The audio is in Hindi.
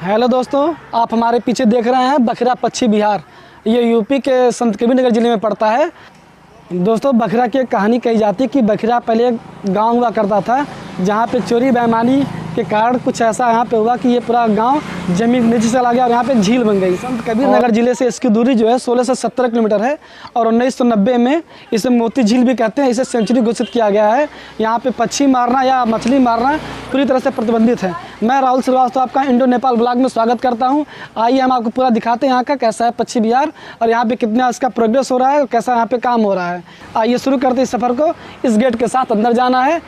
हेलो दोस्तों, आप हमारे पीछे देख रहे हैं बखरा पक्षी विहार। ये यूपी के संत कबीर नगर ज़िले में पड़ता है। दोस्तों, बखरा की एक कहानी कही जाती है कि बखरा पहले एक गांव हुआ करता था, जहां पे चोरी बेईमानी के कारण कुछ ऐसा यहाँ पे हुआ कि ये पूरा गांव जमीन नीचे चला गया और यहाँ पे झील बन गई। संत कबीर नगर ज़िले से इसकी दूरी जो है 16 से 17 किलोमीटर है और 1990 में इसे मोती झील भी कहते हैं। इसे सेंचुरी घोषित किया गया है। यहाँ पे पक्षी मारना या मछली मारना पूरी तरह से प्रतिबंधित है। मैं राहुल श्रीवास्तव आपका इंडो नेपाल ब्लॉग में स्वागत करता हूँ। आइए हम आपको पूरा दिखाते हैं यहाँ का कैसा है पक्षी विहार और यहाँ पे कितना इसका प्रोग्रेस हो रहा है और कैसा यहाँ पे काम हो रहा है। आइए शुरू करते हैं इस सफ़र को। इस गेट के साथ अंदर जाना है।